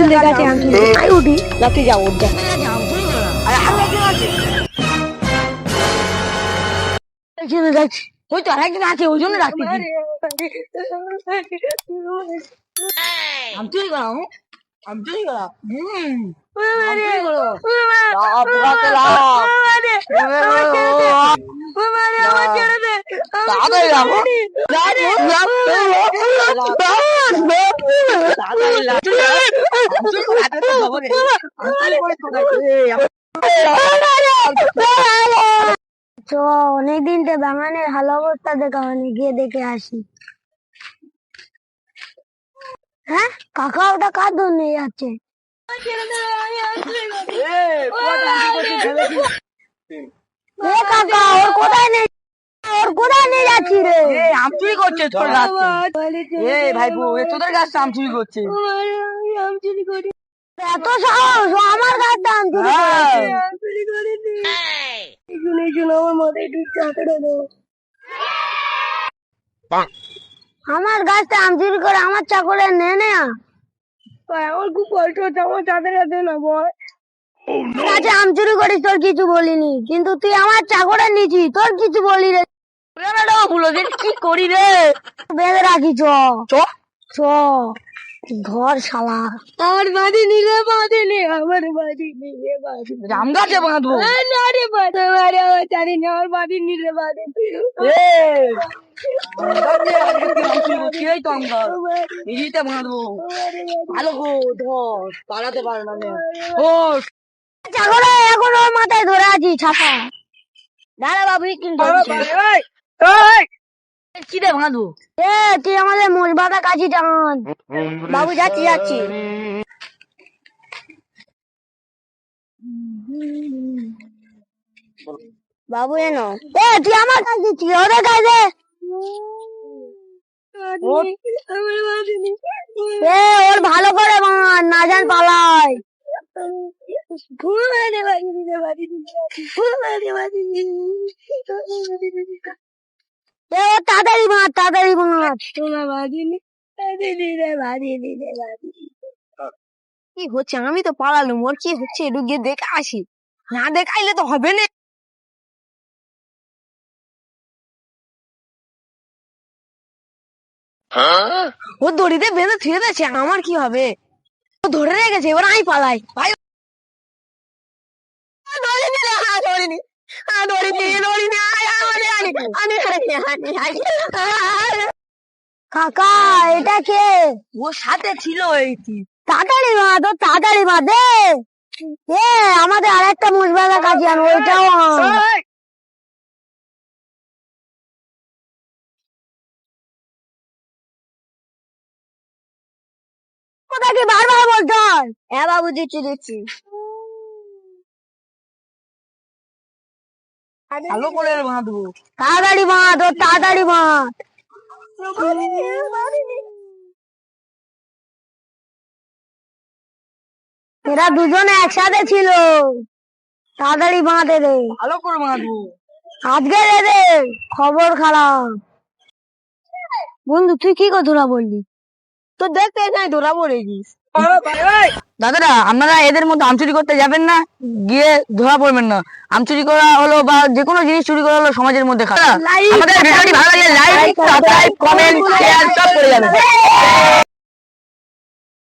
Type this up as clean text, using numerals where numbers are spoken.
লেগাছে আমি আই উঠি রাতে যাবো যাচ্ছি ওই তো আরেকজন আছে ওই জন্য রাখছি আমি চুরি করাম আমি চুরি করা অনেকদিন তো বাগানের হাল অবস্থা দেখা হয়নি গিয়ে দেখে আসি হ্যাঁ কাকা ওটা কার দৌড় নিয়ে যাচ্ছে কাকা ওর কোথায় নেই ওর কোথায় নিয়ে যাচ্ছি রে আম চুরি করছে তোর ভাইপো তোদের গাছটা আম চুরি করছে এত সাহস আমার গাছটা আম চুরি করেছে আমার মাথায় আমার গাছটা আম চুরি করে আমার চাকরে নে না আমার খুব কষ্ট হচ্ছে আমার চাঁদের হাতে না বল আচ্ছা আম চুরি করিস তোর কিছু বলিনি কিন্তু তুই আমার চাকরে নিচি তোর কিছু বলি রে কি করি রে বেঁধে রাখি চ চ ধর শালা আমার বাড়ি নিলে বাঁধেনি আমার বাড়ি নিলে বাঁধে রাম গাছে বাঁধবো না রে বাঁধে আমার জানি না আমার বাড়ি নিলে বাঁধে ভালো ধর পালাতে পারে না এখন ওর মাথায় ধরে আছি ছাপা দাঁড়া বাবু কিন্তু চিড়ে বাঁধবো তুই আমাদের মোষ বাঁধা কাছি টান বাবু যাচ্ছি যাচ্ছি বাবু এনো তুই আমার কাছে দিচ্ছি ওদের কাছে ওর ভালো করে বাঁধ না জান পালায় তাড়াতাড়ি মার তাড়াতাড়ি মার কি হচ্ছে আমি তো পালালুম ওর কি হচ্ছে একটু গিয়ে দেখে আসি না দেখাইলে তো হবে না ও দড়িতে বেঁধে থুয়ে দিয়েছে আমার কি হবে ও ধরে রেখেছে এবার আমি পালাই ভাই কাকা এটা কে ওর সাথে ছিল এইটি তাড়াতাড়ি বাঁধ তাড়াতাড়ি বাঁধে আমাদের আর একটা মুসবেলা কাজে আনো ওইটাও কোথায় কি বারবার বলতে হয় হ্যাঁ বাবু দিচ্ছি দিচ্ছি ভালো করে বাঁধবো তাড়াতাড়ি বাঁধ ও তাড়াতাড়ি বাঁধ এরা দুজনে একসাথে ছিল তাড়াতাড়ি বাঁধে রে ভালো করে বাঁধবো আজকে রে খবর খারাপ বন্ধু তুই কি করে ধরা বললি তো দেখতে নাই ধরা পড়েছিস দাদারা আপনারা এদের মধ্যে আম চুরি করতে যাবেন না গিয়ে ধরা পড়বেন না আম চুরি করা হলো বা যে কোনো জিনিস চুরি করা হলো সমাজের মধ্যে খারাপ আমাদের ভিডিওটি ভালো লাগলে লাইক সাবস্ক্রাইব কমেন্ট শেয়ার সব করে যাবেন